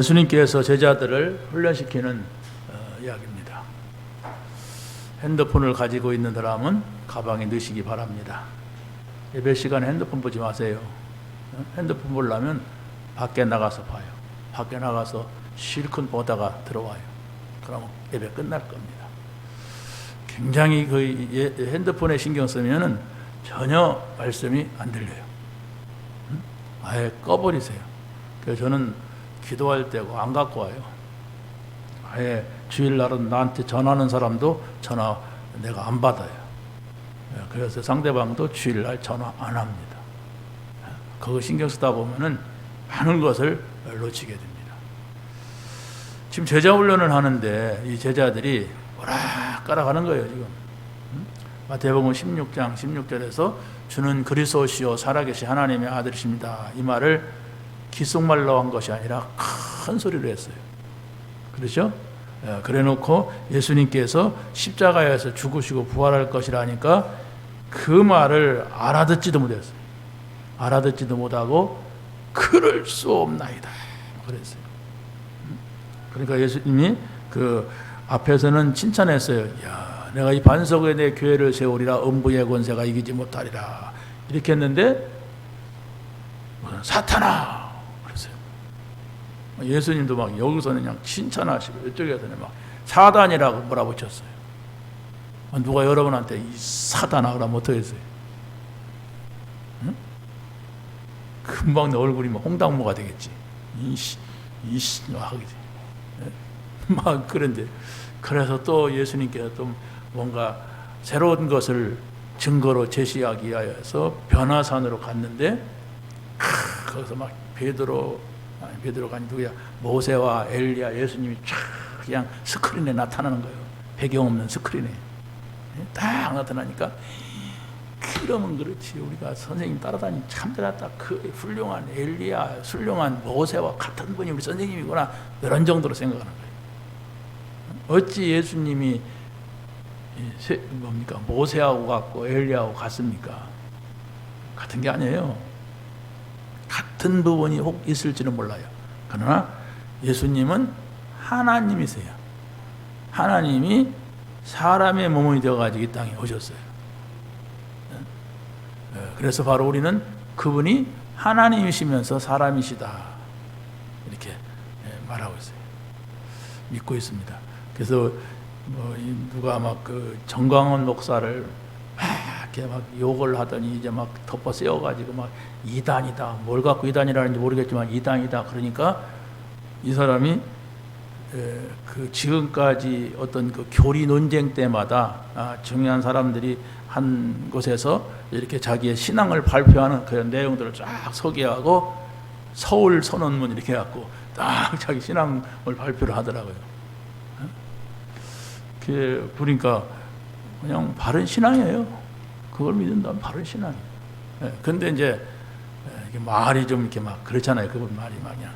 예수님께서 제자들을 훈련시키는 이야기입니다. 핸드폰을 가지고 있는 사람은 가방에 넣으시기 바랍니다. 예배 시간에 핸드폰 보지 마세요. 핸드폰 보려면 밖에 나가서 봐요. 밖에 나가서 실컷 보다가 들어와요. 그러면 예배 끝날 겁니다. 굉장히 핸드폰에 신경 쓰면 전혀 말씀이 안 들려요. 아예 꺼버리세요. 그래서 저는 기도할 때고 안 갖고 와요. 아예 주일날은 나한테 전화하는 사람도 전화 내가 안 받아요. 그래서 상대방도 주일날 전화 안 합니다. 그거 신경 쓰다 보면은 많은 것을 놓치게 됩니다. 지금 제자 훈련을 하는데 이 제자들이 오락가락 하는 거예요, 지금. 마태복음 16장 16절에서 주는 그리스도시요 살아계신 하나님의 아들이십니다. 이 말을 귓속말로 한 것이 아니라 큰 소리로 했어요. 그렇죠? 그래 놓고 예수님께서 십자가에서 죽으시고 부활할 것이라니까 그 말을 알아듣지도 못했어요. 알아듣지도 못하고 그럴 수 없나이다 그랬어요. 그러니까 예수님이 그 앞에서는 칭찬했어요. 야, 내가 이 반석에 내 교회를 세우리라 음부의 권세가 이기지 못하리라 이렇게 했는데 사탄아 그랬어요. 예수님도 막 여기서는 그냥 칭찬하시고 이쪽에서는 막 사단이라고 몰아붙였어요. 누가 여러분한테 이 사단아 그러면 어떻겠어요? 응? 금방 내 얼굴이 막 홍당무가 되겠지. 이씨 하겠지. 막 그런데 그래서 또 예수님께서 또 뭔가 새로운 것을 증거로 제시하기 위하여서 변화산으로 갔는데 거기서 막 베드로가 아니 누구야 모세와 엘리야 예수님이 쫙 그냥 스크린에 나타나는 거예요. 배경 없는 스크린에 딱 나타나니까 그러면 그렇지 우리가 선생님 따라다니면 참 잘났다. 그 훌륭한 엘리야 훌륭한 모세와 같은 분이 우리 선생님이구나 이런 정도로 생각하는 거예요. 어찌 예수님이 뭡니까 모세하고 같고 엘리야하고 같습니까? 같은 게 아니에요. 같은 부분이 혹 있을지는 몰라요. 그러나 예수님은 하나님이세요. 하나님이 사람의 몸이 되어가지고 이 땅에 오셨어요. 그래서 바로 우리는 그분이 하나님이시면서 사람이시다 이렇게 말하고 있어요. 믿고 있습니다. 그래서 뭐 누가 막 그 정광훈 목사를 이렇게 막 욕을 하더니 이제 막 덮어 씌워가지고 막 이단이다. 뭘 갖고 이단이라는지 모르겠지만 이단이다. 그러니까 이 사람이 그 지금까지 어떤 그 교리 논쟁 때마다 중요한 사람들이 한 곳에서 이렇게 자기의 신앙을 발표하는 그런 내용들을 쫙 소개하고 서울 선언문 이렇게 해갖고 딱 자기 신앙을 발표를 하더라고요. 그러니까 그냥 바른 신앙이에요. 그걸 믿는다면 바른 신앙이에요. 근데 이제 말이 좀 이렇게 막 그렇잖아요. 그분 말이 막 그냥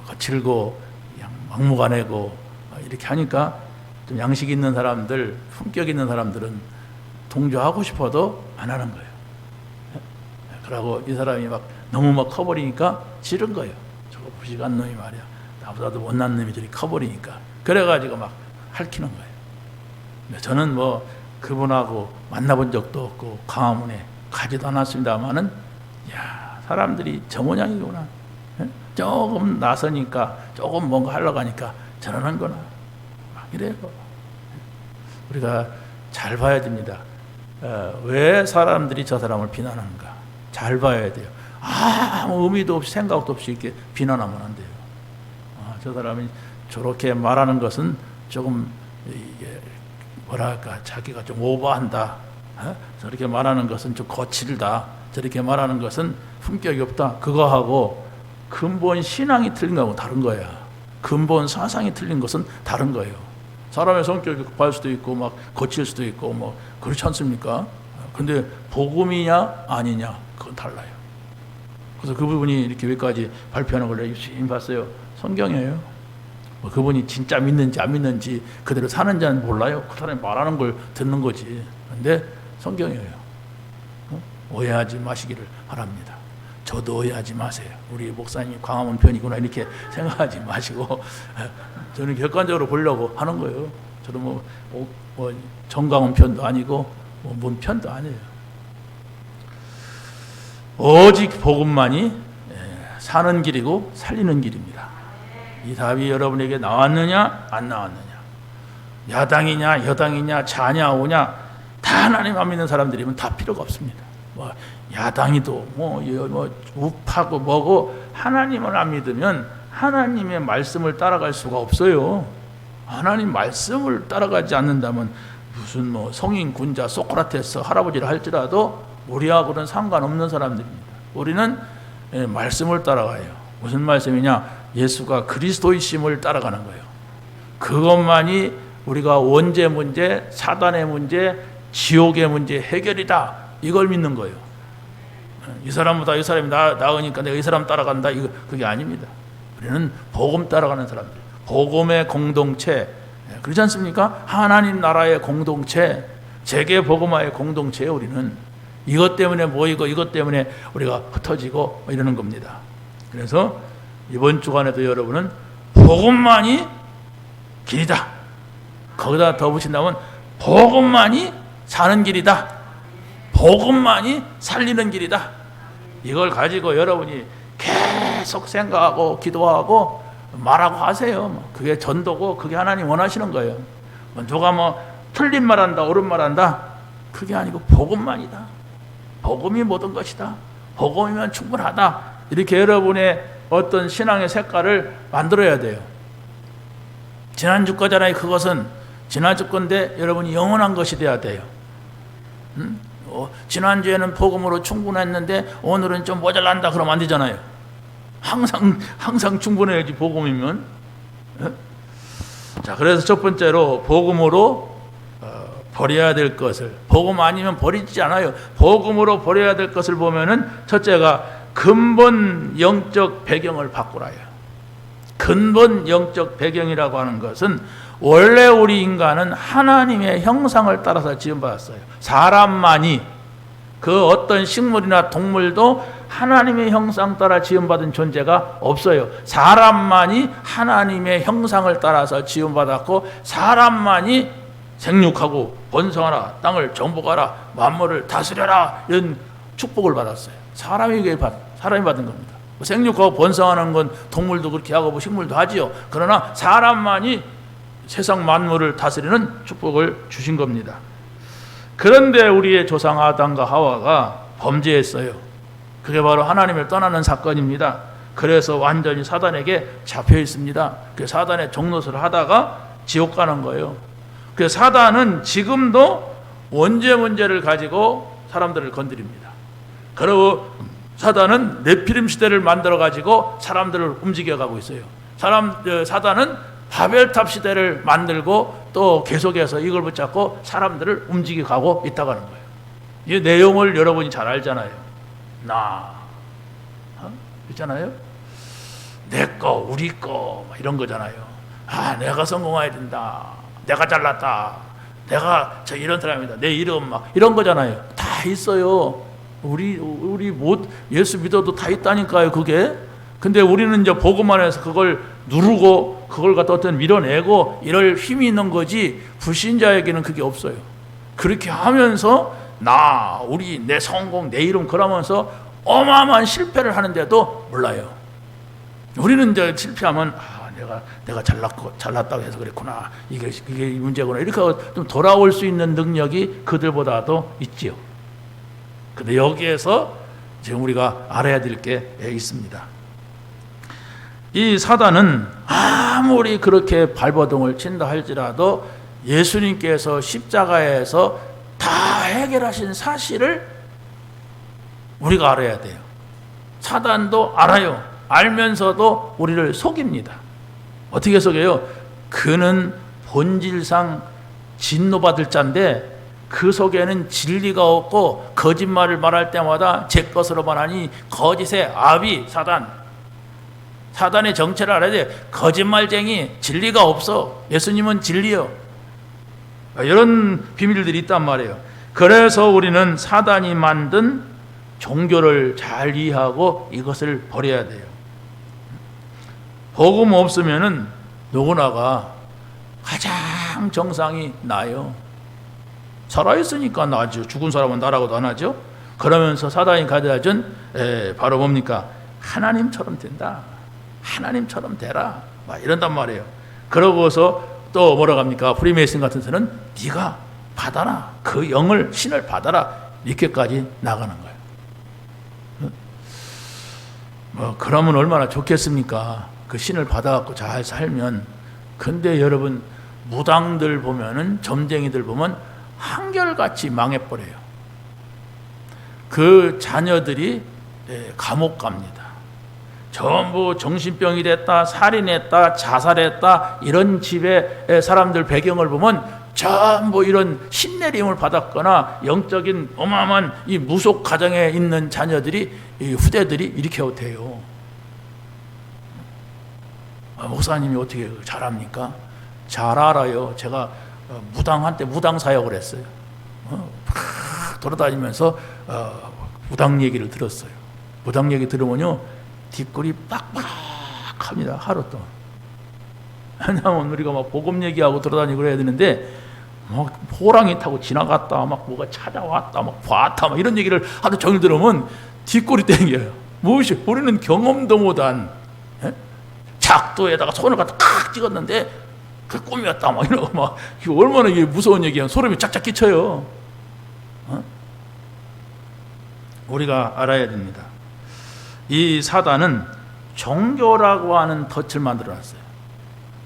거칠고 그냥 막무가내고 이렇게 하니까 좀 양식 있는 사람들, 품격 있는 사람들은 동조하고 싶어도 안 하는 거예요. 그러고 이 사람이 막 너무 막 커버리니까 싫은 거예요. 저거 부식한 놈이 말이야. 나보다도 못난 놈이 저리 커버리니까. 그래가지고 막 핥히는 거예요. 저는 뭐 그분하고 만나본 적도 없고 광화문에 가지도 않았습니다만은 야 사람들이 저 모양이구나. 조금 나서니까 조금 뭔가 하려고 하니까 저러는구나. 막 이래요. 우리가 잘 봐야 됩니다. 왜 사람들이 저 사람을 비난하는가 잘 봐야 돼요. 아무 의미도 없이 생각도 없이 이렇게 비난하면 안 돼요. 저 사람이 저렇게 말하는 것은 조금 이게 뭐랄까 자기가 좀 오버한다. 저렇게 말하는 것은 좀 거칠다. 저렇게 말하는 것은 품격이 없다. 그거하고 근본 신앙이 틀린 거하고 다른 거야. 근본 사상이 틀린 것은 다른 거예요. 사람의 성격이 급할 수도 있고 막 거칠 수도 있고 뭐 그렇지 않습니까? 근데 복음이냐 아니냐 그건 달라요. 그래서 그 부분이 이렇게 여기까지 발표하는 걸 열심히 봤어요. 성경이에요. 그분이 진짜 믿는지 안 믿는지 그대로 사는지는 몰라요. 그 사람이 말하는 걸 듣는 거지. 근데 성경이에요. 오해하지 마시기를 바랍니다. 저도 오해하지 마세요. 우리 목사님 광화문 편이구나 이렇게 생각하지 마시고 저는 객관적으로 보려고 하는 거예요. 저도 뭐 정광훈 편도 아니고 뭔 편도 아니에요. 오직 복음만이 사는 길이고 살리는 길입니다. 이 답이 여러분에게 나왔느냐 안 나왔느냐, 야당이냐 여당이냐 자냐 오냐, 다 하나님 안 믿는 사람들이면 다 필요가 없습니다. 뭐 야당이도 뭐 우파고 뭐고 하나님을 안 믿으면 하나님의 말씀을 따라갈 수가 없어요. 하나님 말씀을 따라가지 않는다면 무슨 뭐 성인 군자 소크라테스 할아버지를 할지라도 우리하고는 상관없는 사람들입니다. 우리는 말씀을 따라가요. 무슨 말씀이냐? 예수가 그리스도이심을 따라가는 거예요. 그것만이 우리가 원죄 문제, 사단의 문제, 지옥의 문제 해결이다, 이걸 믿는 거예요. 이 사람보다 이 사람이 나으니까 내가 이 사람 따라간다, 그게 아닙니다. 우리는 복음 따라가는 사람들, 복음의 공동체, 그렇지 않습니까? 하나님 나라의 공동체, 재계 복음화의 공동체에 우리는 이것 때문에 모이고 이것 때문에 우리가 흩어지고 이러는 겁니다. 그래서 이번 주간에도 여러분은 복음만이 길이다, 거기다 더 붙인다면 복음만이 사는 길이다, 복음만이 살리는 길이다, 이걸 가지고 여러분이 계속 생각하고 기도하고 말하고 하세요. 그게 전도고 그게 하나님 원하시는 거예요. 누가 뭐 틀린 말한다 옳은 말한다, 그게 아니고 복음만이다, 복음이 모든 것이다, 복음이면 충분하다, 이렇게 여러분의 어떤 신앙의 색깔을 만들어야 돼요. 지난주 거잖아요. 그것은 지난주 건데 여러분이 영원한 것이 돼야 돼요. 지난주에는 복음으로 충분했는데 오늘은 좀 모자란다 그러면 안 되잖아요. 항상 충분해야지, 복음이면. 자, 그래서 첫 번째로 복음으로 버려야 될 것을, 복음 아니면 버리지 않아요. 복음으로 버려야 될 것을 보면은 첫째가 근본 영적 배경을 바꾸라요. 근본 영적 배경이라고 하는 것은 원래 우리 인간은 하나님의 형상을 따라서 지음받았어요. 사람만이, 그 어떤 식물이나 동물도 하나님의 형상 따라 지음받은 존재가 없어요. 사람만이 하나님의 형상을 따라서 지음받았고, 사람만이 생육하고 번성하라, 땅을 정복하라, 만물을 다스려라, 이런 축복을 받았어요. 사람이 받은 겁니다. 생육하고 번성하는 건 동물도 그렇게 하고 뭐 식물도 하지요. 그러나 사람만이 세상 만물을 다스리는 축복을 주신 겁니다. 그런데 우리의 조상 아담과 하와가 범죄했어요. 그게 바로 하나님을 떠나는 사건입니다. 그래서 완전히 사단에게 잡혀 있습니다. 그 사단의 종노릇을 하다가 지옥 가는 거예요. 그 사단은 지금도 원죄 문제를 가지고 사람들을 건드립니다. 그리고 사단은 네피림 시대를 만들어 가지고 사람들을 움직여가고 있어요. 사단은 바벨탑 시대를 만들고 또 계속해서 이걸 붙잡고 사람들을 움직여가고 있다고 하는 거예요. 이 내용을 여러분이 잘 알잖아요. 있잖아요. 내 거, 우리 거, 이런 거잖아요. 내가 성공해야 된다, 내가 잘났다, 내가 이런 사람이다, 내 이름 이런 거잖아요. 다 있어요. 우리 예수 믿어도 다 있다니까요, 그게. 근데 우리는 이제 복음 안에서 그걸 누르고 그걸 갖다 어떤 밀어내고 이럴 힘이 있는 거지, 불신자에게는 그게 없어요. 그렇게 하면서 내 성공, 내 이름 그러면서 어마어마한 실패를 하는데도 몰라요. 우리는 이제 실패하면 내가 잘났다고 해서 그랬구나, 이게 문제구나, 이렇게 좀 돌아올 수 있는 능력이 그들보다도 있지요. 근데 여기에서 지금 우리가 알아야 될 게 있습니다. 이 사단은 아무리 그렇게 발버둥을 친다 할지라도 예수님께서 십자가에서 다 해결하신 사실을 우리가 알아야 돼요. 사단도 알아요. 알면서도 우리를 속입니다. 어떻게 속여요? 그는 본질상 진노받을 자인데 그 속에는 진리가 없고 거짓말을 말할 때마다 제 것으로만 하니 거짓의 아비 사단의 정체를 알아야 돼. 거짓말쟁이, 진리가 없어. 예수님은 진리요. 이런 비밀들이 있단 말이에요. 그래서 우리는 사단이 만든 종교를 잘 이해하고 이것을 버려야 돼요. 복음 없으면은 누구나가 가장 정상이 나요. 살아있으니까 나죠. 죽은 사람은 나라고도 안 하죠. 그러면서 사단이 가져준 바로 뭡니까? 하나님처럼 된다. 하나님처럼 되라. 막 이런단 말이에요. 그러고서 또 뭐라고 합니까? 프리메이슨 같은 데는 네가 받아라. 그 영을, 신을 받아라. 이렇게까지 나가는 거예요. 그러면 얼마나 좋겠습니까? 그 신을 받아갖고 잘 살면. 근데 여러분, 무당들 보면은, 점쟁이들 보면 한결같이 망해버려요. 그 자녀들이 감옥 갑니다. 전부 정신병이 됐다, 살인했다, 자살했다, 이런 집의 사람들 배경을 보면 전부 이런 신내림을 받았거나 영적인 어마어마한 이 무속 가정에 있는 자녀들이, 이 후대들이 이렇게 돼요. 목사님이 어떻게 잘합니까? 잘 알아요. 제가 무당한테 무당 사역을 했어요. 돌아다니면서 무당 얘기를 들었어요. 무당 얘기 들으면요, 뒷골이 빡빡합니다. 하루 동안. 왜냐하면 우리가 막 복음 얘기하고 돌아다니고 그래야 되는데, 막 호랑이 타고 지나갔다, 막 뭐가 찾아왔다, 막 봤다, 막 이런 얘기를 하루 종일 들으면 뒷골이 땡겨요. 무엇이? 우리는 경험도 못한 작도에다가 손을 갖다 칵 찍었는데 그 꿈이었다, 막 이러고 막, 이게 얼마나 이게 무서운 얘기야. 소름이 짝짝 끼쳐요. 우리가 알아야 됩니다. 이 사단은 종교라고 하는 덫을 만들어놨어요.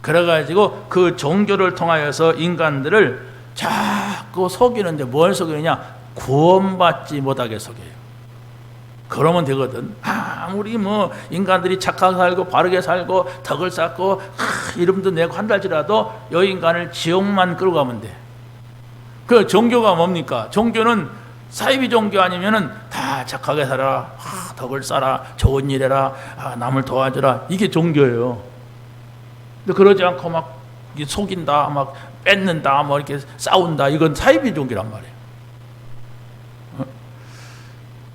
그래가지고 그 종교를 통하여서 인간들을 자꾸 속이는데, 뭘 속이느냐? 구원받지 못하게 속여요. 그러면 되거든. 아무리 뭐 인간들이 착하게 살고 바르게 살고 덕을 쌓고 이름도 내고 한달지라도 이 인간을 지옥만 끌고 가면 돼. 그 종교가 뭡니까? 종교는 사이비 종교 아니면은 다 착하게 살아라, 덕을 쌓아라, 좋은 일 해라, 남을 도와줘라, 이게 종교예요. 근데 그러지 않고 막 속인다, 막 뺏는다, 뭐 이렇게 싸운다, 이건 사이비 종교란 말이에요.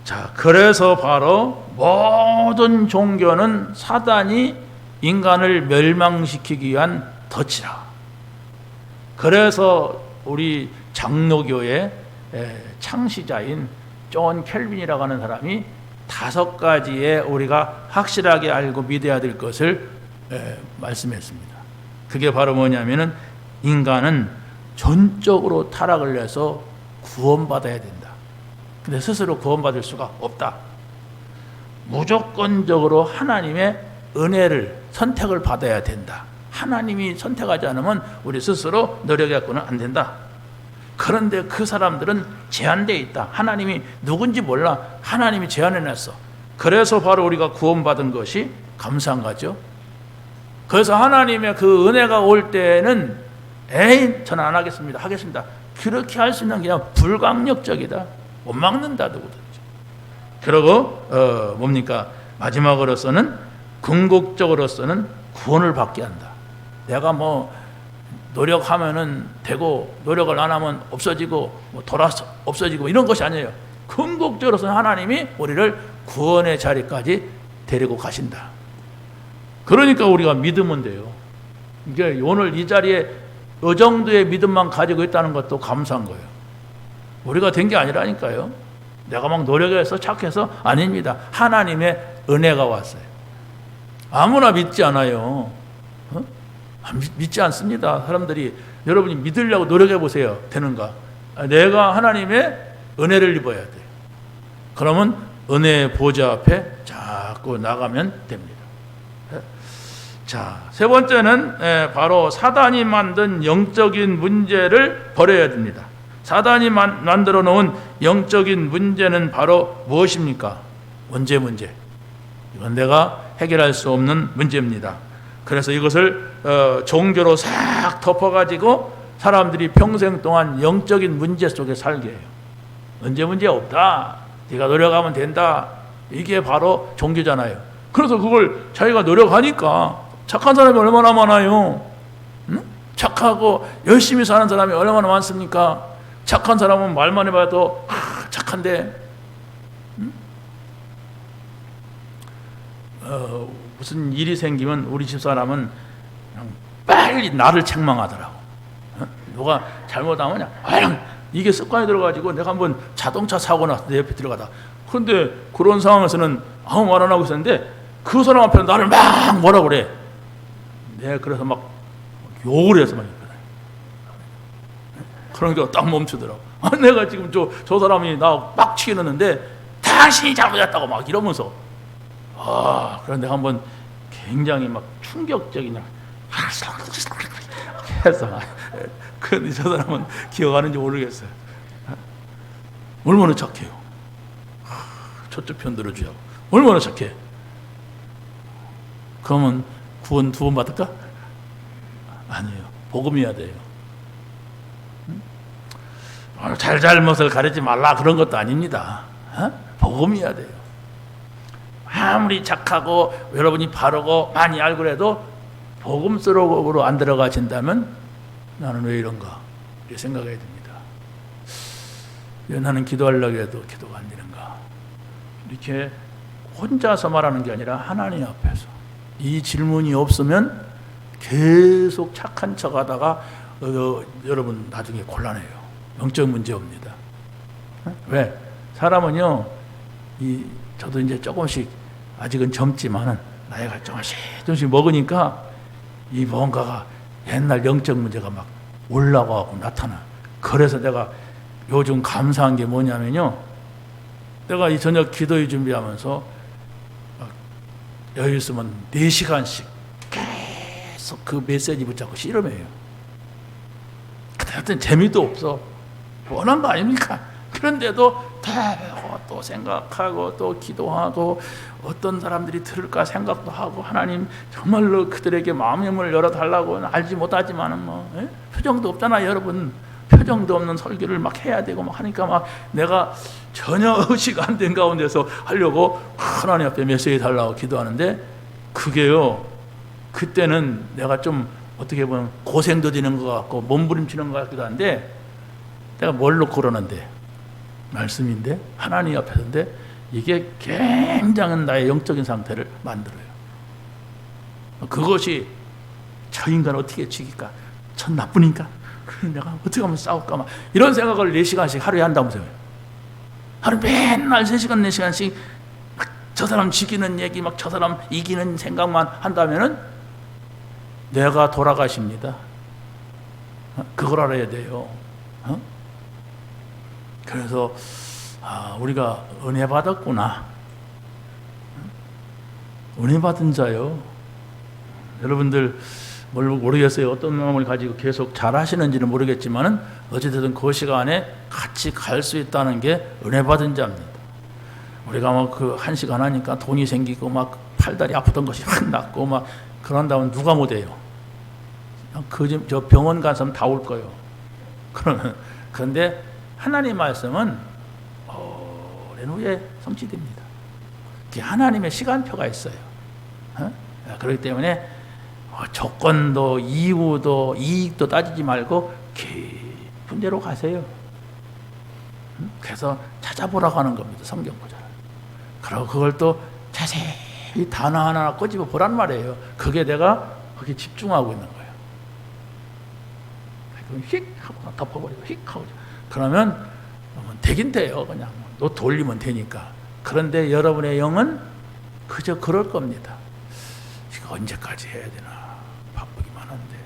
자, 그래서 바로 모든 종교는 사단이 인간을 멸망시키기 위한 덫이라. 그래서 우리 장로교의 창시자인 존 켈빈이라고 하는 사람이 5가지의 우리가 확실하게 알고 믿어야 될 것을 말씀했습니다. 그게 바로 뭐냐면은, 인간은 전적으로 타락을 해서 구원받아야 된다. 근데 스스로 구원받을 수가 없다. 무조건적으로 하나님의 은혜를, 선택을 받아야 된다. 하나님이 선택하지 않으면 우리 스스로 노력해서는 안 된다. 그런데 그 사람들은 제한되어 있다. 하나님이 누군지 몰라. 하나님이 제한해놨어. 그래서 바로 우리가 구원받은 것이 감사한 거죠. 그래서 하나님의 그 은혜가 올 때는 에이, 저는 안 하겠습니다. 하겠습니다. 그렇게 할 수 있는 게 그냥 불강력적이다. 못 막는다, 누구든지. 그리고 뭡니까? 마지막으로서는, 궁극적으로서는 구원을 받게 한다. 내가 뭐 노력하면은 되고, 노력을 안 하면 없어지고, 뭐 돌아서 없어지고, 이런 것이 아니에요. 궁극적으로서는 하나님이 우리를 구원의 자리까지 데리고 가신다. 그러니까 우리가 믿으면 돼요. 이게 오늘 이 자리에 이 정도의 믿음만 가지고 있다는 것도 감사한 거예요. 우리가 된 게 아니라니까요. 내가 막 노력해서 착해서 아닙니다. 하나님의 은혜가 왔어요. 아무나 믿지 않아요. 믿지 않습니다. 사람들이. 여러분이 믿으려고 노력해 보세요. 되는가? 내가 하나님의 은혜를 입어야 돼요. 그러면 은혜의 보좌 앞에 자꾸 나가면 됩니다. 자, 세 번째는 바로 사단이 만든 영적인 문제를 버려야 됩니다. 사단이 만들어 놓은 영적인 문제는 바로 무엇입니까? 문제. 이건 내가 해결할 수 없는 문제입니다. 그래서 이것을 종교로 싹 덮어가지고 사람들이 평생 동안 영적인 문제 속에 살게 해요. 문제 없다. 네가 노력하면 된다. 이게 바로 종교잖아요. 그래서 그걸 자기가 노력하니까, 착한 사람이 얼마나 많아요. 응? 착하고 열심히 사는 사람이 얼마나 많습니까? 착한 사람은 말만 해봐도 착한데, 무슨 일이 생기면 우리 집사람은 그냥 빨리 나를 책망하더라고. 누가 잘못하면 그냥 이게 습관이 들어가지고 내가 한번 자동차 사고 나서 내 옆에 들어가다. 그런데 그런 상황에서는 아무 말 안 하고 있었는데 그 사람 앞에 나를 막 뭐라 그래. 내가 그래서 막 욕을 해서 막 그러니까 딱 멈추더라고. 내가 지금 저 사람이 나 빡치게 했는데 당신이 잘못했다고 막 이러면서 그런데 내가 한번 굉장히 막 충격적인 해서 그런데 저 사람은 기억하는지 모르겠어요. 얼마나 착해요. 저쪽 편 들어주자고. 얼마나 착해. 그러면 구원 2번 받을까? 아니에요. 복음이어야 돼요. 잘잘못을 가리지 말라 그런 것도 아닙니다. 복음이어야 돼요. 아무리 착하고 여러분이 바르고 많이 알고 해도 복음 속으로 안 들어가신다면 나는 왜 이런가 이렇게 생각해야 됩니다. 왜 나는 기도하려고 해도 기도가 안 되는가. 이렇게 혼자서 말하는 게 아니라 하나님 앞에서 이 질문이 없으면 계속 착한 척하다가 여러분 나중에 곤란해요. 영적 문제 옵니다. 왜? 사람은요, 저도 이제 조금씩 아직은 젊지만은 나이가 조금씩 먹으니까 이 뭔가가 옛날 영적 문제가 막 올라가고 나타나. 그래서 내가 요즘 감사한 게 뭐냐면요, 내가 이 저녁 기도회 준비하면서 여유 있으면 4시간씩 계속 그 메시지 붙잡고 씨름해요. 그때 재미도 없어. 뻔한 거 아닙니까? 그런데도 또 생각하고 또 기도하고 어떤 사람들이 들을까 생각도 하고 하나님 정말로 그들에게 마음의 문을 열어달라고 알지 못하지만은 표정도 없잖아 여러분. 표정도 없는 설교를 막 해야 되고 막 하니까 막 내가 전혀 의식 안 된 가운데서 하려고 하나님 앞에 메시지 달라고 기도하는데 그게요, 그때는 내가 좀 어떻게 보면 고생도 되는 것 같고 몸부림치는 것 같기도 한데 내가 뭘 놓고 그러는데 말씀인데 하나님 앞에서인데 이게 굉장한 나의 영적인 상태를 만들어요. 그것이 저 인간 어떻게 죽일까? 전 나쁘니까 내가 어떻게 하면 싸울까? 막 이런 생각을 4시간씩 하루에 한다면서요. 하루 맨날 3시간 4시간씩 저 사람 죽이는 얘기 막 저 사람 이기는 생각만 한다면은 내가 돌아가십니다. 그걸 알아야 돼요. 그래서 우리가 은혜 받았구나. 은혜 받은 자요. 여러분들 모르겠어요. 어떤 마음을 가지고 계속 잘 하시는지는 모르겠지만은 어찌됐든 그 시간에 같이 갈 수 있다는 게 은혜 받은 자입니다. 우리가 뭐 그 1시간 하니까 돈이 생기고 막 팔다리 아프던 것이 확 낫고 막 그런다면 누가 못해요? 저 병원 가서 다 올 거예요. 그런데 하나님 말씀은 오랜 후에 성취됩니다. 하나님의 시간표가 있어요. 그렇기 때문에 조건도 이유도 이익도 따지지 말고 깊은 데로 가세요. 그래서 찾아보라고 하는 겁니다. 성경 구절을. 그리고 그걸 또 자세히 단어 하나 꼬집어 보란 말이에요. 그게 내가 거기에 집중하고 있는 거예요. 휙 하고 덮어버리고 휙 하고 그러면 되긴 돼요. 그냥 너 돌리면 되니까. 그런데 여러분의 영은 그저 그럴 겁니다. 이거 언제까지 해야 되나? 바쁘기만 한데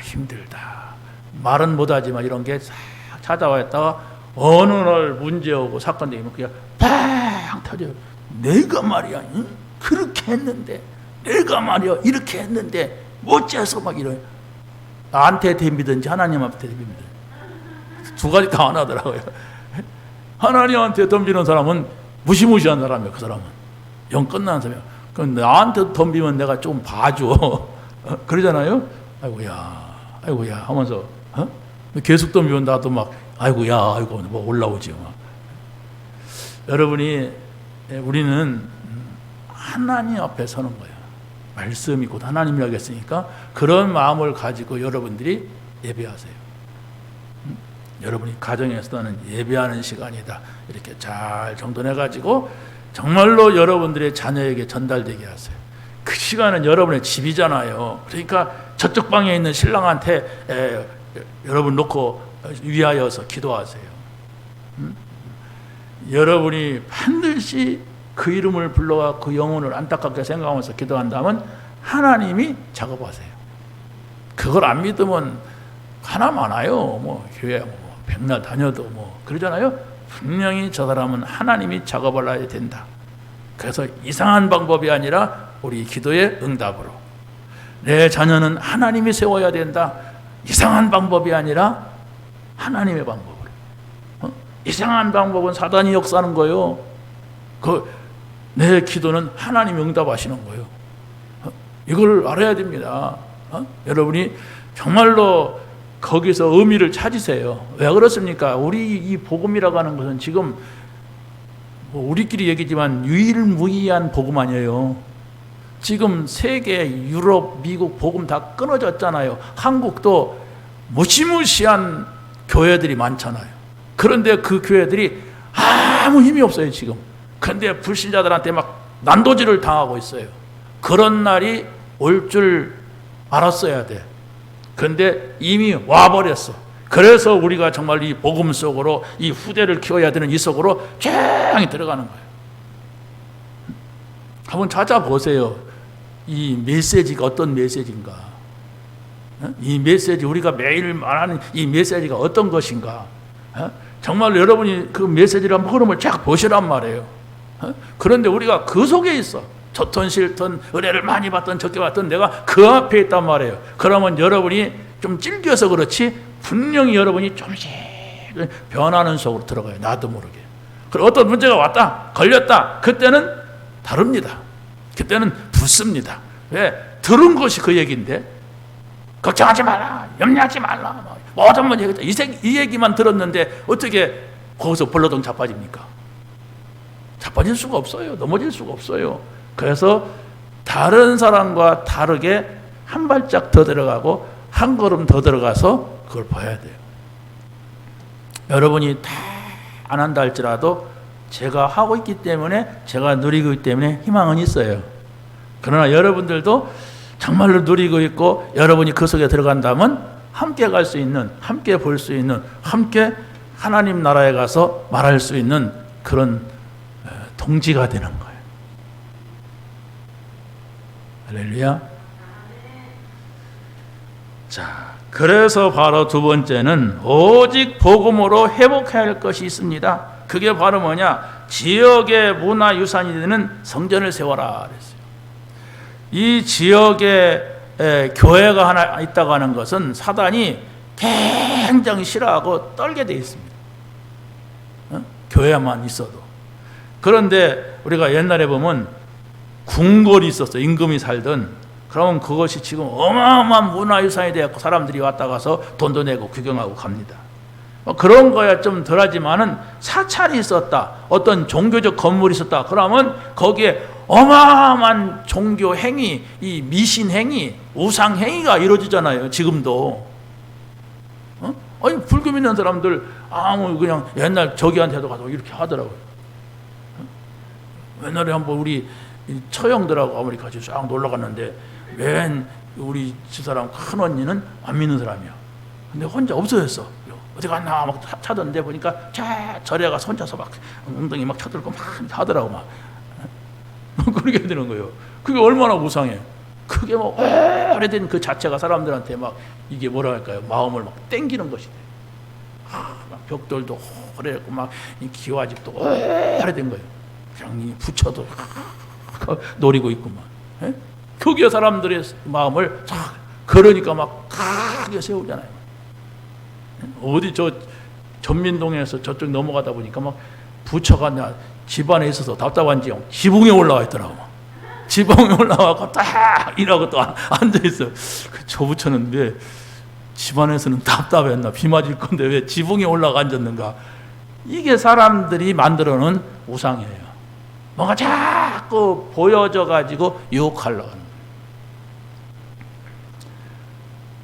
힘들다. 말은 못하지만 이런 게 싹 찾아와 있다가 어느 날 문제 오고 사건 되면 그냥 팡 터져요. 내가 말이야 그렇게 했는데 내가 말이야 이렇게 했는데 어째서 막 이래요. 나한테 덤비든지 하나님한테 덤비든지 두 가지 다 안 하더라고요. 하나님한테 덤비는 사람은 무시무시한 사람이에요. 그 사람은 영 끝나는 사람이에요. 그럼 나한테 덤비면 내가 좀 봐줘. 그러잖아요. 아이고야 하면서 계속 덤비면 나도 막 아이고야 뭐 올라오죠. 여러분이 우리는 하나님 앞에 서는 거예요. 말씀이 곧 하나님이라고 했으니까 그런 마음을 가지고 여러분들이 예배하세요. 여러분이 가정에서는 예배하는 시간이다. 이렇게 잘 정돈해 가지고 정말로 여러분들의 자녀에게 전달되게 하세요. 그 시간은 여러분의 집이잖아요. 그러니까 저쪽 방에 있는 신랑한테 여러분 놓고 위하여서 기도하세요. 여러분이 반드시 그 이름을 불러와 그 영혼을 안타깝게 생각하면서 기도한다면 하나님이 작업하세요. 그걸 안 믿으면 하나 많아요. 뭐 교회 뭐 백날 다녀도 뭐 그러잖아요. 분명히 저 사람은 하나님이 작업을 해야 된다. 그래서 이상한 방법이 아니라 우리 기도의 응답으로, 내 자녀는 하나님이 세워야 된다. 이상한 방법이 아니라 하나님의 방법으로. 이상한 방법은 사단이 역사하는 거예요. 내 기도는 하나님이 응답하시는 거예요. 이걸 알아야 됩니다. 여러분이 정말로 거기서 의미를 찾으세요. 왜 그렇습니까? 우리 이 복음이라고 하는 것은 지금 뭐 우리끼리 얘기지만 유일무이한 복음 아니에요. 지금 세계, 유럽, 미국 복음 다 끊어졌잖아요. 한국도 무시무시한 교회들이 많잖아요. 그런데 그 교회들이 아무 힘이 없어요, 지금. 그런데 불신자들한테 막 난도질을 당하고 있어요. 그런 날이 올 줄 알았어야 돼. 그런데 이미 와버렸어. 그래서 우리가 정말 이 복음 속으로, 이 후대를 키워야 되는 이 속으로 쫙 들어가는 거예요. 한번 찾아보세요. 이 메시지가 어떤 메시지인가. 이 메시지, 우리가 매일 말하는 이 메시지가 어떤 것인가. 정말 여러분이 그 메시지를 한번 흐름을 쫙 보시란 말이에요. 그런데 우리가 그 속에 있어. 좋든 싫든 은혜를 많이 받든 적게 받든 내가 그 앞에 있단 말이에요. 그러면 여러분이 좀 찔겨서 그렇지 분명히 여러분이 조금씩 변하는 속으로 들어가요. 나도 모르게. 그리고 어떤 문제가 왔다, 걸렸다. 그때는 다릅니다. 그때는 붙습니다. 왜? 들은 것이 그 얘기인데 걱정하지 마라, 염려하지 말라, 모든 문제 이 얘기만 들었는데 어떻게 거기서 벌러덩 자빠집니까? 자빠질 수가 없어요. 넘어질 수가 없어요. 그래서 다른 사람과 다르게 한 발짝 더 들어가고 한 걸음 더 들어가서 그걸 봐야 돼요. 여러분이 다 안 한다 할지라도 제가 하고 있기 때문에, 제가 누리고 있기 때문에 희망은 있어요. 그러나 여러분들도 정말로 누리고 있고 여러분이 그 속에 들어간다면 함께 갈 수 있는, 함께 볼 수 있는, 함께 하나님 나라에 가서 말할 수 있는 그런 동지가 되는 거예요. 할렐루야. 자, 그래서 바로 두 번째는 오직 복음으로 회복해야 할 것이 있습니다. 그게 바로 뭐냐? 지역의 문화유산이 되는 성전을 세워라 그랬어요. 이 지역에 교회가 하나 있다고 하는 것은 사단이 굉장히 싫어하고 떨게 되어 있습니다. 교회만 있어도. 그런데 우리가 옛날에 보면 궁궐이 있었어. 임금이 살던. 그러면 그것이 지금 어마어마한 문화유산이 되었고 사람들이 왔다 가서 돈도 내고 구경하고 갑니다. 그런 거야 좀 덜하지만은 사찰이 있었다, 어떤 종교적 건물이 있었다, 그러면 거기에 어마어마한 종교 행위, 이 미신 행위, 우상 행위가 이루어지잖아요. 지금도. 아니 불교 믿는 사람들 아무 그냥 옛날 저기한테도 가서 이렇게 하더라고요. 옛날에 한번 우리 처형들하고 아무리 같이 쫙 놀러 갔는데 맨 우리 집사람 큰 언니는 안 믿는 사람이야. 근데 혼자 없어졌어. 어디 갔나 막 찾았는데 보니까 절에 가서 혼자서 막 엉덩이 막 쳐들고 막 하더라고 막. 그렇게 되는 거예요. 그게 얼마나 우상해. 그게 뭐 오래된 그 자체가 사람들한테 막 이게 뭐라 할까요? 마음을 막 땡기는 것이 돼. 막 벽돌도 오래됐고 막 이 기와집도 오래된 거예요. 그냥 이 부처도 노리고 있구만. 예? 그게 사람들의 마음을 쫙, 그러니까 막 크게 세우잖아요. 어디 저 전민동에서 저쪽 넘어가다 보니까 막 부처가 집안에 있어서 답답한지 지붕에 올라와 있더라고. 지붕에 올라와서 딱 이러고 또 앉아있어. 저 부처는 왜 집안에서는 답답했나, 비 맞을 건데 왜 지붕에 올라가 앉았는가. 이게 사람들이 만들어 놓은 우상이에요. 뭔가 자꾸 보여져 가지고 유혹하려고 하는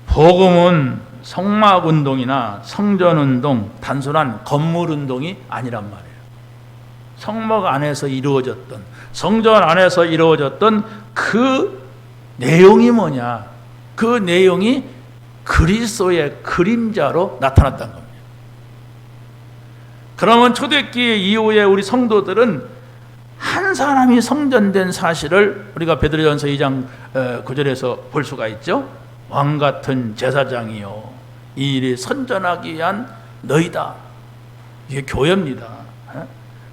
거예요. 복음은 성막운동이나 성전운동, 단순한 건물운동이 아니란 말이에요. 성막 안에서 이루어졌던, 성전 안에서 이루어졌던 그 내용이 뭐냐? 그 내용이 그리스도의 그림자로 나타났다는 겁니다. 그러면 초대기 이후에 우리 성도들은 한 사람이 성전된 사실을 우리가 베드로전서 2장 9절에서 볼 수가 있죠. 왕 같은 제사장이요 이 일이 선전하기 위한 너희다. 이게 교회입니다.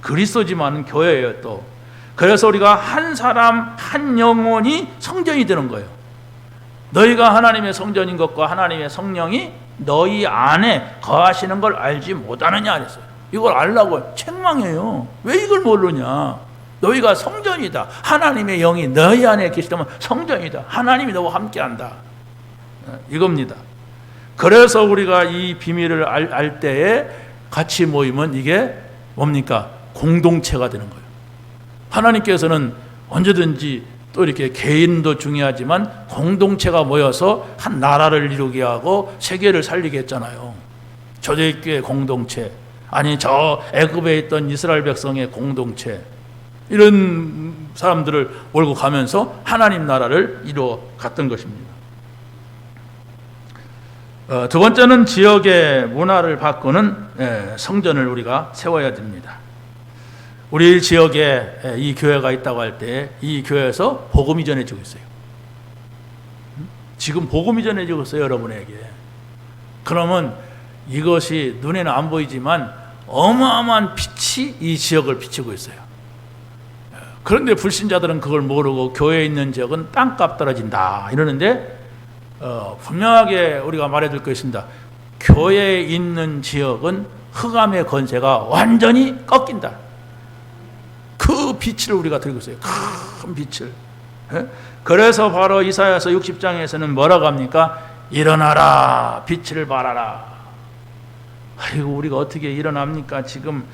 그리스도지만 교회예요. 또 그래서 우리가 한 사람 한 영혼이 성전이 되는 거예요. 너희가 하나님의 성전인 것과 하나님의 성령이 너희 안에 거하시는 걸 알지 못하느냐 그랬어요. 이걸 알라고 책망해요. 왜 이걸 모르냐? 너희가 성전이다. 하나님의 영이 너희 안에 계시다면 성전이다. 하나님이 너와 함께한다. 이겁니다. 그래서 우리가 이 비밀을 알 때에 같이 모이면 이게 뭡니까? 공동체가 되는 거예요. 하나님께서는 언제든지 또 이렇게 개인도 중요하지만 공동체가 모여서 한 나라를 이루게 하고 세계를 살리게 했잖아요. 초대교회 공동체, 아니 저 애굽에 있던 이스라엘 백성의 공동체, 이런 사람들을 몰고 가면서 하나님 나라를 이루어 갔던 것입니다. 두 번째는 지역의 문화를 바꾸는 성전을 우리가 세워야 됩니다. 우리 지역에 이 교회가 있다고 할 때 이 교회에서 복음이 전해지고 있어요. 지금 복음이 전해지고 있어요, 여러분에게. 그러면 이것이 눈에는 안 보이지만 어마어마한 빛이 이 지역을 비추고 있어요. 그런데 불신자들은 그걸 모르고 교회에 있는 지역은 땅값 떨어진다 이러는데 분명하게 우리가 말해둘 것입니다. 교회에 있는 지역은 흑암의 권세가 완전히 꺾인다. 그 빛을 우리가 들고 있어요. 큰 빛을. 그래서 바로 이사야서 60장에서는 뭐라고 합니까? 일어나라, 빛을 발하라. 아이고, 우리가 어떻게 일어납니까? 지금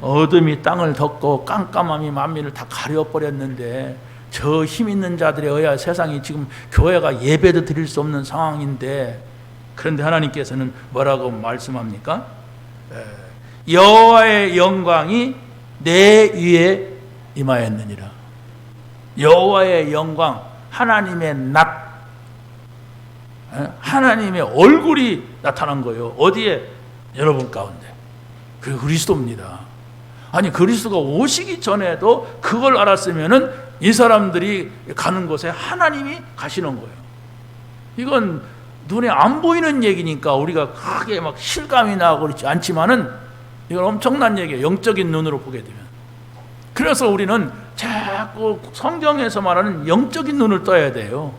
어둠이 땅을 덮고 깜깜함이 만민을 다 가려버렸는데 저 힘 있는 자들에 의해 세상이 지금 교회가 예배도 드릴 수 없는 상황인데, 그런데 하나님께서는 뭐라고 말씀합니까? 여호와의 영광이 내 위에 임하였느니라. 여호와의 영광, 하나님의 낯, 하나님의 얼굴이 나타난 거예요. 어디에? 여러분 가운데. 그 그리스도입니다. 아니, 그리스도가 오시기 전에도 그걸 알았으면은 이 사람들이 가는 곳에 하나님이 가시는 거예요. 이건 눈에 안 보이는 얘기니까 우리가 크게 막 실감이 나고 그렇지 않지만은 이건 엄청난 얘기예요. 영적인 눈으로 보게 되면. 그래서 우리는 자꾸 성경에서 말하는 영적인 눈을 떠야 돼요.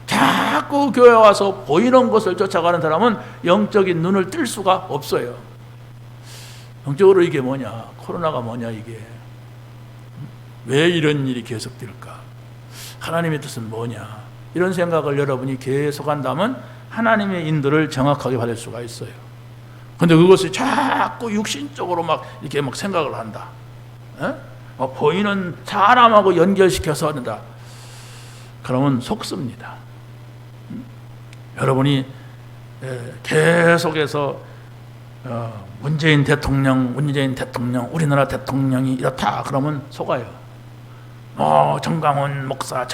자꾸 교회 와서 보이는 것을 쫓아가는 사람은 영적인 눈을 뜰 수가 없어요. 영적으로 이게 뭐냐? 코로나가 뭐냐 이게? 왜 이런 일이 계속될까? 하나님의 뜻은 뭐냐? 이런 생각을 여러분이 계속 한다면 하나님의 인도를 정확하게 받을 수가 있어요. 근데 그것을 자꾸 육신적으로 막 이렇게 막 생각을 한다. 보이는 사람하고 연결시켜서 한다. 그러면 속습니다. 여러분이 계속해서 문재인 대통령, 우리나라 대통령이 이렇다 그러면 속아요. 정강훈 목사,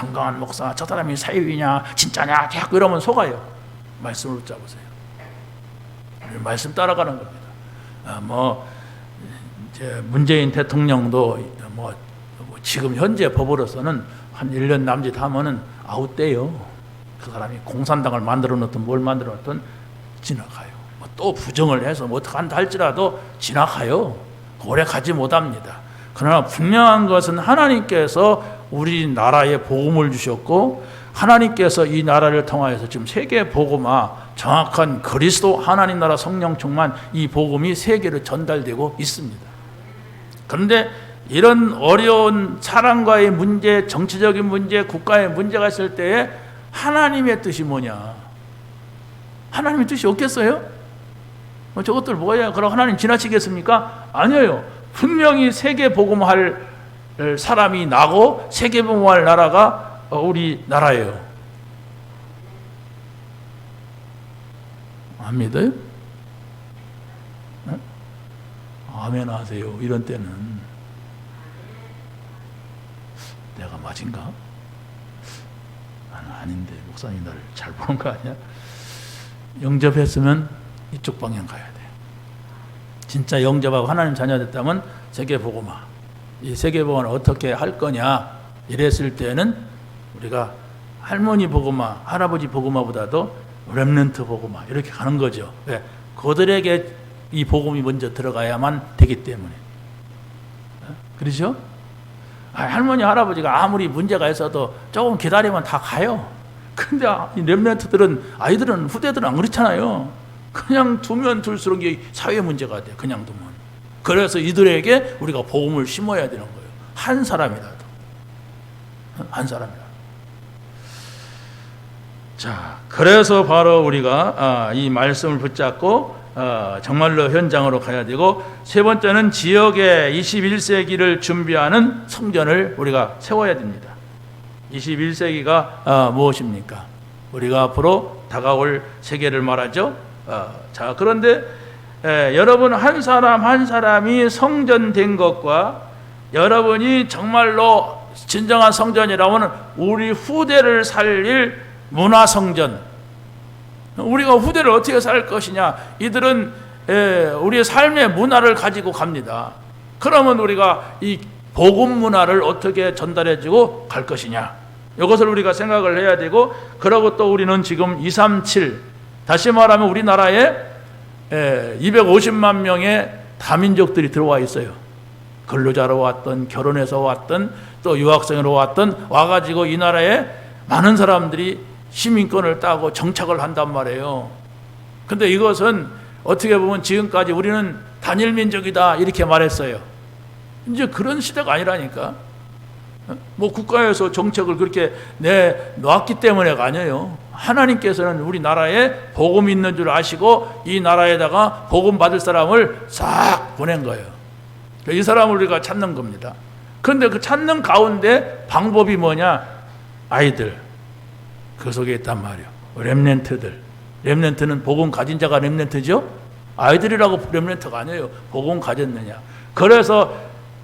저 사람이 사유이냐, 진짜냐, 자꾸 이러면 속아요. 말씀을 붙잡으세요. 말씀 따라가는 겁니다. 이제 문재인 대통령도 지금 현재 법으로서는 한 1년 남짓하면은 아웃돼요. 그 사람이 공산당을 만들어 놓든 뭘 만들어 놓든 지나가요. 또 부정을 해서 어떻게 한다 할지라도 지나가요. 오래 가지 못합니다. 그러나 분명한 것은 하나님께서 우리나라에 복음을 주셨고, 하나님께서 이 나라를 통하여서 지금 세계 복음화, 정확한 그리스도 하나님 나라 성령 충만, 이 복음이 세계로 전달되고 있습니다. 그런데 이런 어려운 사람과의 문제, 정치적인 문제, 국가의 문제가 있을 때에 하나님의 뜻이 뭐냐? 하나님의 뜻이 없겠어요? 저것들 뭐야? 그럼 하나님 지나치겠습니까? 아니에요. 분명히 세계 복음할 사람이 나고 세계 복음할 나라가 우리 나라예요. 안 믿어요? 아멘 하세요. 이런 때는 어딘가? 아닌데 목사님 나를 잘 보는 거 아니야? 영접했으면 이쪽 방향 가야 돼. 진짜 영접하고 하나님 자녀 됐다면 세계복음화, 이 세계복음화를 어떻게 할 거냐 이랬을 때는 우리가 할머니 복음화, 할아버지 복음화보다도 렘넌트 복음화 이렇게 가는 거죠. 왜? 그들에게 이 복음이 먼저 들어가야만 되기 때문에. 그렇죠? 할머니 할아버지가 아무리 문제가 있어도 조금 기다리면 다 가요. 근데 이 렘넌트들은, 아이들은, 후대들은 안 그렇잖아요. 그냥 두면 둘수록 이게 사회 문제가 돼. 그냥 두면. 그래서 이들에게 우리가 복음을 심어야 되는 거예요. 한 사람이라도. 한 사람이라도. 자, 그래서 바로 우리가 이 말씀을 붙잡고 정말로 현장으로 가야 되고, 세 번째는 지역의 21세기를 준비하는 성전을 우리가 세워야 됩니다. 21세기가 무엇입니까? 우리가 앞으로 다가올 세계를 말하죠. 자, 그런데 여러분 한 사람 한 사람이 성전된 것과 여러분이 정말로 진정한 성전이라면 우리 후대를 살릴 문화성전, 우리가 후대를 어떻게 살 것이냐, 이들은 우리의 삶의 문화를 가지고 갑니다. 그러면 우리가 이 복음 문화를 어떻게 전달해주고 갈 것이냐, 이것을 우리가 생각을 해야 되고, 그러고 또 우리는 지금 237, 다시 말하면 우리나라에 250만 명의 다민족들이 들어와 있어요. 근로자로 왔던, 결혼해서 왔던, 또 유학생으로 왔던, 와가지고 이 나라에 많은 사람들이 시민권을 따고 정착을 한단 말이에요. 근데 이것은 어떻게 보면 지금까지 우리는 단일 민족이다 이렇게 말했어요. 이제 그런 시대가 아니라니까. 뭐 국가에서 정책을 그렇게 내놨기 때문에가 아니에요. 하나님께서는 우리나라에 복음 있는 줄 아시고 이 나라에다가 복음 받을 사람을 싹 보낸 거예요. 이 사람을 우리가 찾는 겁니다. 그런데 그 찾는 가운데 방법이 뭐냐? 아이들, 그 속에 있단 말이에요. 렘넌트들. 렘넌트는 복음 가진 자가 렘넌트죠? 아이들이라고 렘넌트가 아니에요. 복음 가졌느냐. 그래서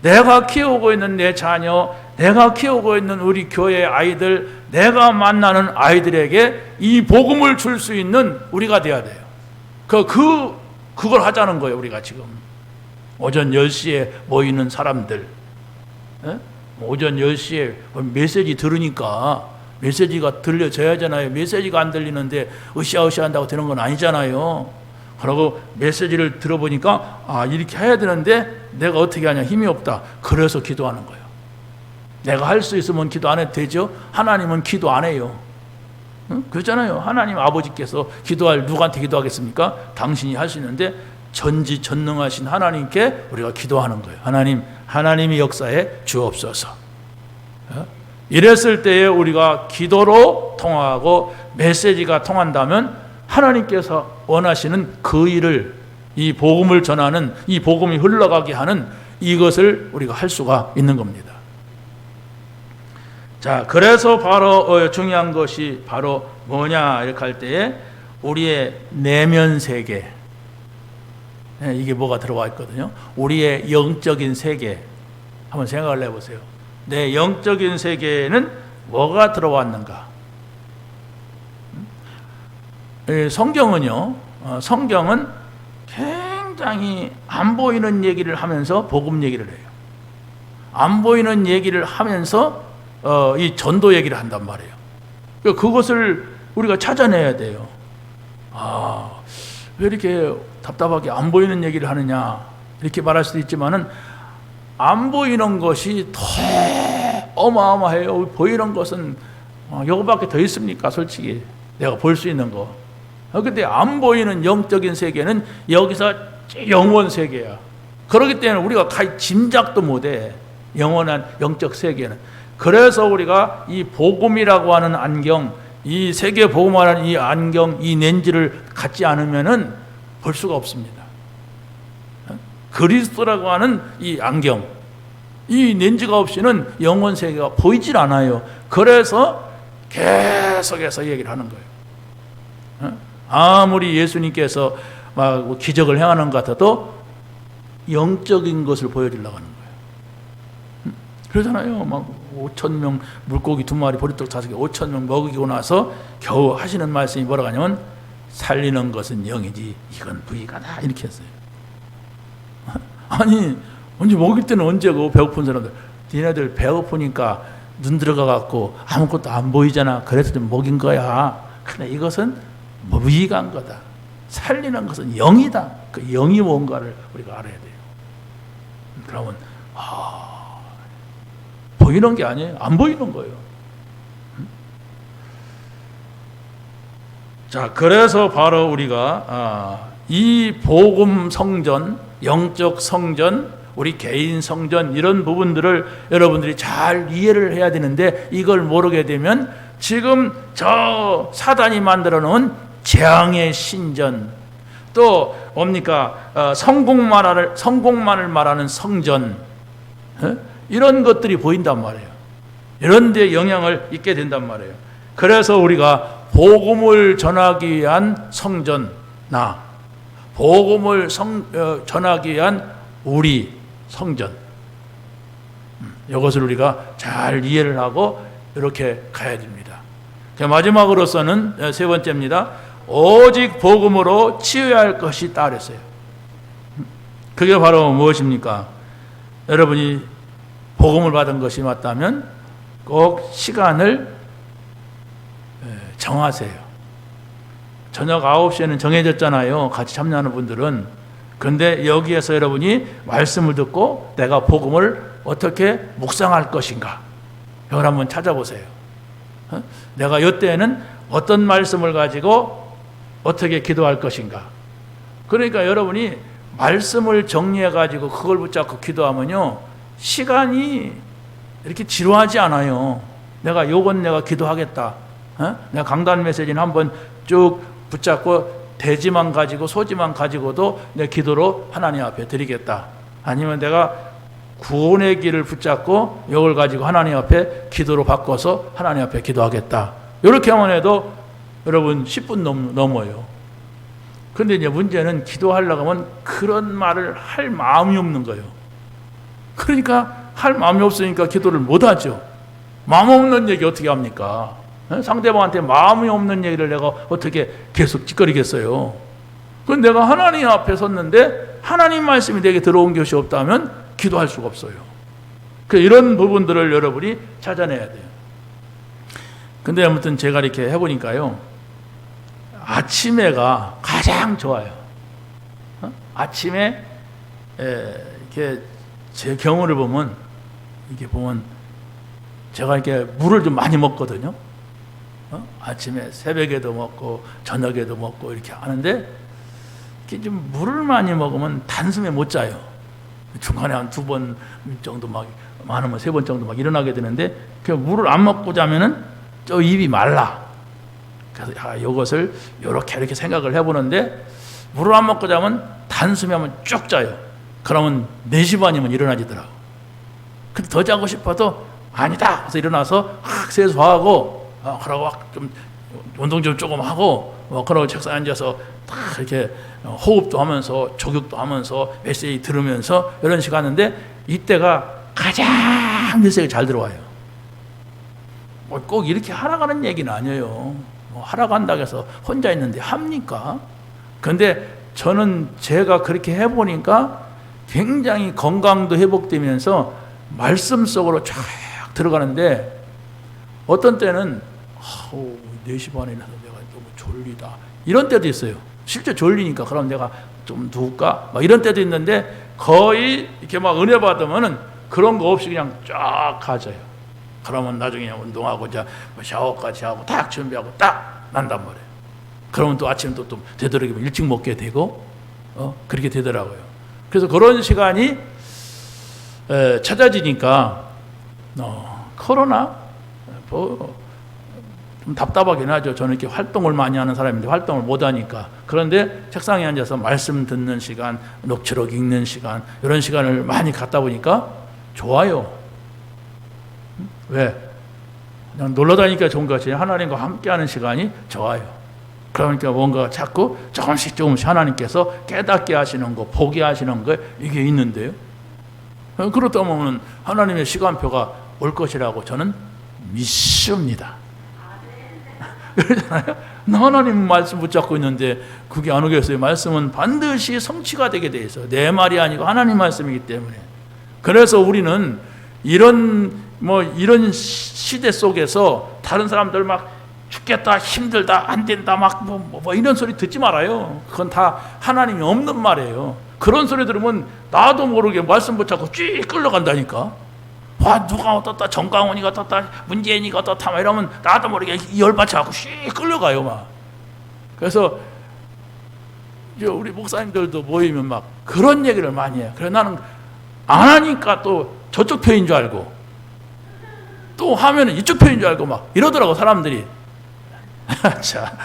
내가 키우고 있는 내 자녀, 내가 키우고 있는 우리 교회의 아이들, 내가 만나는 아이들에게 이 복음을 줄 수 있는 우리가 돼야 돼요. 그걸 하자는 거예요. 우리가 지금 오전 10시에 모이는 사람들, 오전 10시에 메시지 들으니까 메시지가 들려져야 하잖아요. 메시지가 안 들리는데 으쌰으쌰 한다고 되는 건 아니잖아요. 그러고 메시지를 들어보니까 이렇게 해야 되는데 내가 어떻게 하냐, 힘이 없다. 그래서 기도하는 거예요. 내가 할 수 있으면 기도 안 해도 되죠. 하나님은 기도 안 해요. 그렇잖아요. 하나님 아버지께서 기도할 누구한테 기도하겠습니까? 당신이 할 수 있는데 전지전능하신 하나님께 우리가 기도하는 거예요. 하나님이 역사에 주옵소서. 이랬을 때에 우리가 기도로 통하고 메시지가 통한다면 하나님께서 원하시는 그 일을, 이 복음을 전하는, 이 복음이 흘러가게 하는 이것을 우리가 할 수가 있는 겁니다. 자, 그래서 바로 중요한 것이 바로 뭐냐 이렇게 할 때에 우리의 내면 세계, 이게 뭐가 들어와 있거든요. 우리의 영적인 세계 한번 생각을 해보세요. 내 영적인 세계에는 뭐가 들어왔는가? 성경은요, 성경은 굉장히 안 보이는 얘기를 하면서 복음 얘기를 해요. 안 보이는 얘기를 하면서 이 전도 얘기를 한단 말이에요. 그것을 우리가 찾아내야 돼요. 왜 이렇게 답답하게 안 보이는 얘기를 하느냐 이렇게 말할 수도 있지만은 안 보이는 것이 더 어마어마해요. 보이는 것은 이거밖에 더 있습니까? 솔직히 내가 볼 수 있는 거. 근데 안 보이는 영적인 세계는 여기서 영원 세계야. 그렇기 때문에 우리가 짐작도 못해. 영원한 영적 세계는. 그래서 우리가 이 복음이라고 하는 안경, 이 세계 복음이라는 이 안경, 이 렌즈를 갖지 않으면은 볼 수가 없습니다. 그리스도라고 하는 이 안경, 이 렌즈가 없이는 영원 세계가 보이질 않아요. 그래서 계속해서 얘기를 하는 거예요. 아무리 예수님께서 막 기적을 행하는 것 같아도 영적인 것을 보여주려고 하는 거예요. 그러잖아요. 막 5,000명 물고기 2마리 보리떡 5개 5,000명 먹이고 나서 겨우 하시는 말씀이 뭐라고 하냐면 살리는 것은 영이지 이건 부의가다 이렇게 했어요. 아니 언제 먹일 때는 언제고 배고픈 사람들 니네들 배고프니까 눈 들어가 갖고 아무것도 안 보이잖아. 그래서 좀 먹인 거야. 근데 이것은 무의간 거다. 살리는 것은 영이다. 그 영이 뭔가를 우리가 알아야 돼요. 그러면 보이는 게 아니에요. 안 보이는 거예요. 자, 그래서 바로 우리가 이 복음 성전, 영적 성전, 우리 개인 성전 이런 부분들을 여러분들이 잘 이해를 해야 되는데 이걸 모르게 되면 지금 저 사단이 만들어 놓은 재앙의 신전 또 뭡니까 성공만을 말하는 성전 이런 것들이 보인단 말이에요. 이런 데 영향을 있게 된단 말이에요. 그래서 우리가 복음을 전하기 위한 성전 복음을 전하기 위한 우리 성전 이것을 우리가 잘 이해를 하고 이렇게 가야 됩니다. 마지막으로서는 세 번째입니다. 오직 복음으로 치유할 것이 있다 그랬어요. 그게 바로 무엇입니까? 여러분이 복음을 받은 것이 맞다면 꼭 시간을 정하세요. 저녁 9시에는 정해졌잖아요. 같이 참여하는 분들은. 그런데 여기에서 여러분이 말씀을 듣고 내가 복음을 어떻게 묵상할 것인가 이걸 한번 찾아보세요. 내가 이때에는 어떤 말씀을 가지고 어떻게 기도할 것인가. 그러니까 여러분이 말씀을 정리해 가지고 그걸 붙잡고 기도하면요 시간이 이렇게 지루하지 않아요. 내가 요건 내가 기도하겠다. 내가 강단 메시지는 한번 쭉 붙잡고 대지만 가지고 소지만 가지고도 내 기도로 하나님 앞에 드리겠다. 아니면 내가 구원의 길을 붙잡고 이걸 가지고 하나님 앞에 기도로 바꿔서 하나님 앞에 기도하겠다. 이렇게 하면 해도 여러분 10분 넘어요. 근데 이제 문제는 기도하려고 하면 그런 말을 할 마음이 없는 거예요. 그러니까 할 마음이 없으니까 기도를 못 하죠. 마음 없는 얘기 어떻게 합니까? 상대방한테 마음이 없는 얘기를 내가 어떻게 계속 찌꺼리겠어요. 그건 내가 하나님 앞에 섰는데 하나님 말씀이 내게 들어온 것이 없다면 기도할 수가 없어요. 이런 부분들을 여러분이 찾아내야 돼요. 근데 아무튼 제가 이렇게 해보니까요 아침에가 가장 좋아요. 아침에 이렇게 제 경우를 보면 이게 보면 제가 이렇게 물을 좀 많이 먹거든요. 아침에 새벽에도 먹고 저녁에도 먹고 이렇게 하는데 이렇게 좀 물을 많이 먹으면 단숨에 못 자요. 중간에 한 2번 정도 막 많으면 3번 정도 막 일어나게 되는데 그 물을 안 먹고 자면은 저 입이 말라. 그래서 이것을 이렇게 생각을 해보는데 물을 안 먹고 자면 단숨에 하면 쭉 자요. 그러면 4시 반이면 일어나지더라고. 근데 더 자고 싶어도 아니다. 그래서 일어나서 세수하고 그러고 좀 운동 좀 조금 하고 그러고 책상에 앉아서 딱 이렇게 호흡도 하면서 조격도 하면서 메시지 들으면서 이런 식으로 하는데 이때가 가장 메시지가 잘 들어와요. 꼭 이렇게 하라고 하는 얘기는 아니에요. 하라고 한다고 해서 혼자 있는데 합니까? 그런데 저는 제가 그렇게 해보니까 굉장히 건강도 회복되면서 말씀 속으로 쫙 들어가는데 어떤 때는 4시 반에 일어나서 내가 너무 졸리다 이런 때도 있어요. 실제 졸리니까 그럼 내가 좀 누울까? 막 이런 때도 있는데 거의 이렇게 막 은혜 받으면은 그런 거 없이 그냥 쫙 가져요. 그러면 나중에 운동하고 샤워까지 하고 딱 준비하고 딱 난단 말이에요. 그러면 또 아침 또 되도록이면 일찍 먹게 되고 그렇게 되더라고요. 그래서 그런 시간이 찾아지니까 코로나 좀 답답하긴 하죠. 저는 이렇게 활동을 많이 하는 사람인데 활동을 못 하니까. 그런데 책상에 앉아서 말씀 듣는 시간, 녹취록 읽는 시간 이런 시간을 많이 갖다 보니까 좋아요. 왜? 그냥 놀러 다니니까 좋은 것이 하나님과 함께하는 시간이 좋아요. 그러니까 뭔가 자꾸 조금씩 하나님께서 깨닫게 하시는 거, 보게 하시는 거 이게 있는데요. 그렇다면 하나님의 시간표가 올 것이라고 저는 믿습니다. 그러잖아요. 하나님 말씀 붙잡고 있는데 그게 안 오겠어요. 말씀은 반드시 성취가 되게 돼 있어요. 내 말이 아니고 하나님 말씀이기 때문에. 그래서 우리는 이런 시대 속에서 다른 사람들 막 죽겠다, 힘들다, 안 된다, 막 이런 소리 듣지 말아요. 그건 다 하나님이 없는 말이에요. 그런 소리 들으면 나도 모르게 말씀 붙잡고 쭉 끌려간다니까. 와, 누가 어떻다, 정강훈이가 어떻다, 문재인이가 어떻다, 막 이러면 나도 모르게 열받쳐갖고 쭉 끌려가요, 막. 그래서 우리 목사님들도 모이면 막 그런 얘기를 많이 해요. 그래서 나는 안 하니까 또 저쪽 편인 줄 알고, 또 하면은 이쪽 편인 줄 알고 막 이러더라고, 사람들이. 자.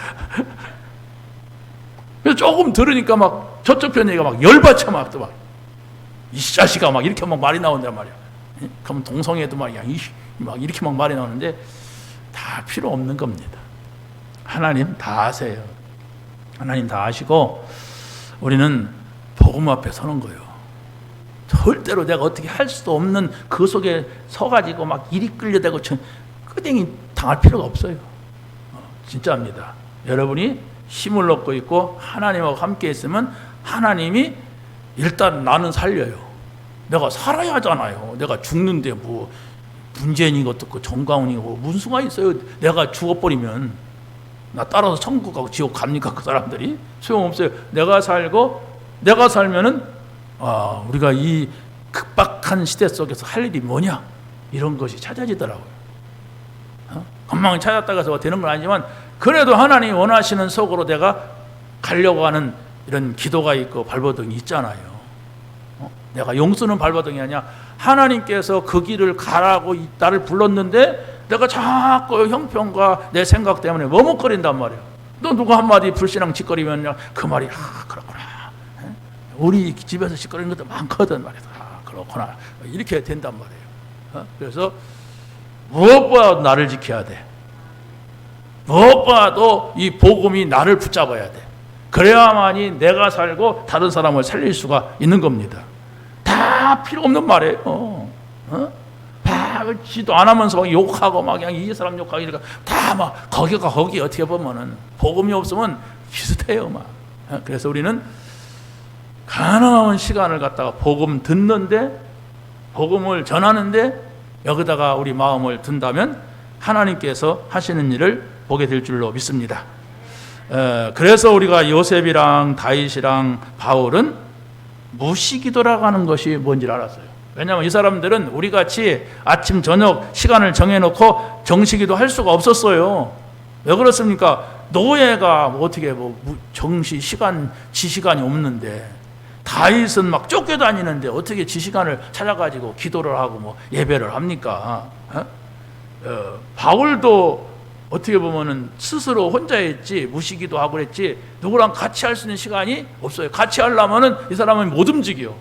그래서 조금 들으니까 막 저쪽 편 얘기가 막 열받쳐 막 또 막 이 자식아 막 이렇게 막 말이 나온단 말이야. 그러면 동성애도 말이야 막 이렇게 막 말이 나오는데 다 필요 없는 겁니다. 하나님 다 아세요. 하나님 다 아시고 우리는 복음 앞에 서는 거예요. 절대로 내가 어떻게 할 수도 없는 그 속에 서가지고 막 이리 끌려대고 끄댕이 당할 필요가 없어요. 진짜입니다. 여러분이 힘을 얻고 있고 하나님하고 함께 있으면 하나님이 일단 나는 살려요. 내가 살아야 하잖아요. 내가 죽는데 뭐 문재인이 어떻고 정강훈이고 무슨 수가 있어요. 내가 죽어버리면 나 따라서 천국 가고 지옥 갑니까? 그 사람들이? 소용없어요. 내가 살면은 우리가 이 급박한 시대 속에서 할 일이 뭐냐? 이런 것이 찾아지더라고요. 금방 찾았다가 해서 되는 건 아니지만 그래도 하나님이 원하시는 속으로 내가 가려고 하는 이런 기도가 있고 발버둥이 있잖아요. 내가 용쓰는 발버둥이 아니야. 하나님께서 그 길을 가라고 나를 불렀는데 내가 자꾸 형편과 내 생각 때문에 머뭇거린단 말이야. 너 누가 한마디 불신앙 짓거리면 그 말이 그렇구나. 우리 집에서 짓거리는 것도 많거든 말이야. 그렇구나. 이렇게 된단 말이에요. 그래서 무엇보다도 나를 지켜야 돼. 무엇보다도 이 복음이 나를 붙잡아야 돼. 그래야만이 내가 살고 다른 사람을 살릴 수가 있는 겁니다. 다 필요 없는 말이에요. 지도 안 하면서 막 욕하고 막 그냥 이 사람 욕하고 이러니까 다 막 거기 어떻게 보면은 복음이 없으면 비슷해요 막. 그래서 우리는 가능한 시간을 갖다가 복음 듣는데 복음을 전하는데 여기다가 우리 마음을 둔다면 하나님께서 하시는 일을 보게 될 줄로 믿습니다. 그래서 우리가 요셉이랑 다윗이랑 바울은 무시기도라고 하는 것이 뭔지를 알았어요. 왜냐하면 이 사람들은 우리같이 아침 저녁 시간을 정해놓고 정시기도 할 수가 없었어요. 왜 그렇습니까? 노예가 어떻게 지시간이 없는데 다윗은 막 쫓겨다니는데 어떻게 지시간을 찾아가지고 기도를 하고 예배를 합니까? 바울도 어떻게 보면은 스스로 혼자 했지 무시기도 하고 그랬지 누구랑 같이 할 수 있는 시간이 없어요. 같이 하려면은 이 사람은 못 움직여.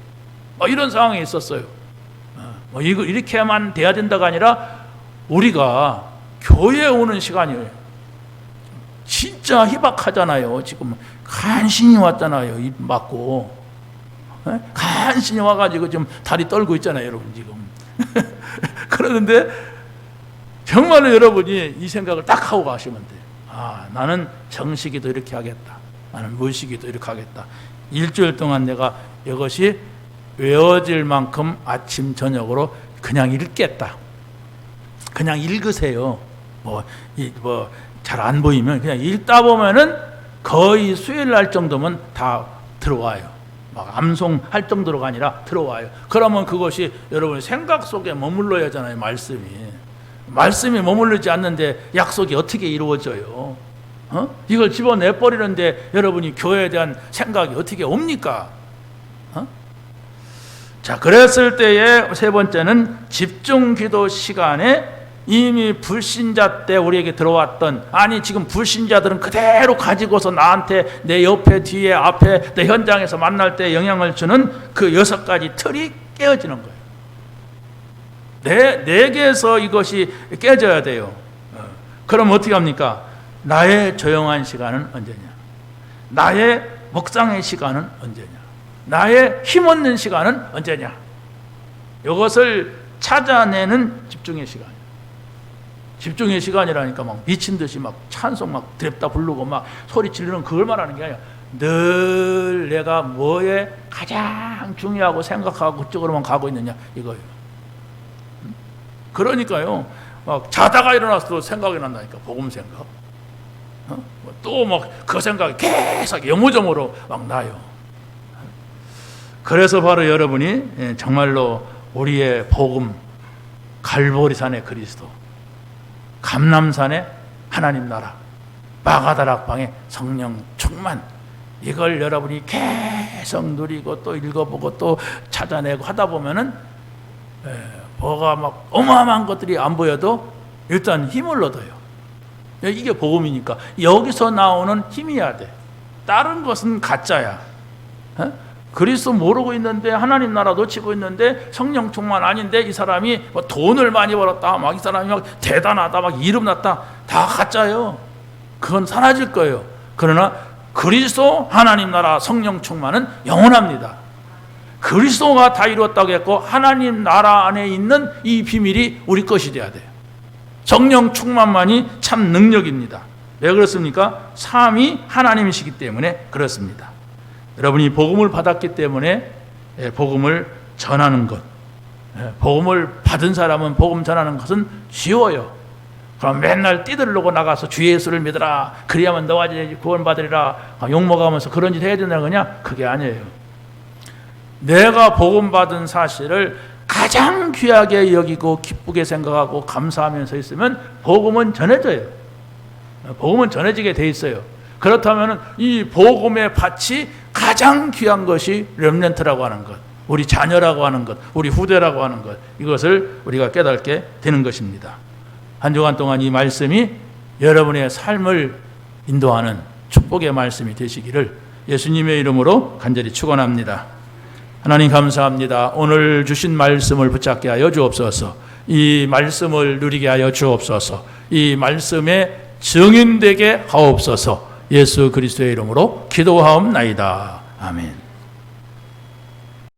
이런 상황이 있었어요. 이렇게만 돼야 된다가 아니라 우리가 교회에 오는 시간이 진짜 희박하잖아요. 지금 간신히 왔잖아요. 입 맞고 간신히 와가지고 좀 다리 떨고 있잖아요, 여러분 지금. 그러는데 정말로 여러분이 이 생각을 딱 하고 가시면 돼요. 나는 정시기도 이렇게 하겠다. 나는 무시기도 이렇게 하겠다. 일주일 동안 내가 이것이 외워질 만큼 아침 저녁으로 그냥 읽겠다. 그냥 읽으세요. 잘 안 보이면 그냥 읽다 보면은 거의 수요일 날 정도면 다 들어와요. 막 암송할 정도로가 아니라 들어와요. 그러면 그것이 여러분의 생각 속에 머물러야 하잖아요. 말씀이 머무르지 않는데 약속이 어떻게 이루어져요? 이걸 집어내버리는데 여러분이 교회에 대한 생각이 어떻게 옵니까? 자, 그랬을 때에 세 번째는 집중기도 시간에 이미 불신자 때 우리에게 들어왔던, 지금 불신자들은 그대로 가지고서 나한테 내 옆에 뒤에 앞에 내 현장에서 만날 때 영향을 주는 그 6가지 틀이 깨어지는 거예요. 내게서 이것이 깨져야 돼요. 그럼 어떻게 합니까? 나의 조용한 시간은 언제냐? 나의 묵상의 시간은 언제냐? 나의 힘없는 시간은 언제냐? 이것을 찾아내는 집중의 시간. 집중의 시간이라니까 막 미친 듯이 막 찬송 막 드랩다 부르고 막 소리 지르는 그걸 말하는 게 아니라 늘 내가 뭐에 가장 중요하고 생각하고 그쪽으로만 가고 있느냐 이거예요. 그러니까요, 막 자다가 일어났어도 생각이 난다니까, 복음 생각. 또 막 그 생각이 계속 여무저무로 막 나요. 그래서 바로 여러분이 정말로 우리의 복음, 갈보리산의 그리스도, 감람산의 하나님 나라, 마가다락방의 성령 충만, 이걸 여러분이 계속 누리고 또 읽어보고 또 찾아내고 하다 보면은 뭐가 막 어마어마한 것들이 안 보여도 일단 힘을 얻어요. 이게 복음이니까 여기서 나오는 힘이야 돼. 다른 것은 가짜야. 그리스도 모르고 있는데 하나님 나라 놓치고 있는데 성령 충만 아닌데 이 사람이 뭐 돈을 많이 벌었다, 막 이 사람이 막 대단하다, 막 이름 났다, 다 가짜예요. 그건 사라질 거예요. 그러나 그리스도 하나님 나라 성령 충만은 영원합니다. 그리스도가 다 이루었다고 했고 하나님 나라 안에 있는 이 비밀이 우리 것이 돼야 돼요. 성령 충만만이 참 능력입니다. 왜 그렇습니까? 삼위 하나님이시기 때문에 그렇습니다. 여러분이 복음을 받았기 때문에 복음을 전하는 것, 복음을 받은 사람은 복음 전하는 것은 쉬워요. 그럼 맨날 띠들르고 나가서 주 예수를 믿으라, 그래야만 너와 구원받으리라 욕먹으면서 그런 짓 해야 된다는 거냐? 그게 아니에요. 내가 복음 받은 사실을 가장 귀하게 여기고 기쁘게 생각하고 감사하면서 있으면 복음은 전해져요. 복음은 전해지게 돼 있어요. 그렇다면 이 복음의 밭이 가장 귀한 것이 렘넌트라고 하는 것, 우리 자녀라고 하는 것, 우리 후대라고 하는 것, 이것을 우리가 깨닫게 되는 것입니다. 한 주간 동안 이 말씀이 여러분의 삶을 인도하는 축복의 말씀이 되시기를 예수님의 이름으로 간절히 축원합니다. 하나님 감사합니다. 오늘 주신 말씀을 붙잡게 하여 주옵소서. 이 말씀을 누리게 하여 주옵소서. 이 말씀에 증인되게 하옵소서. 예수 그리스도의 이름으로 기도하옵나이다. 아멘.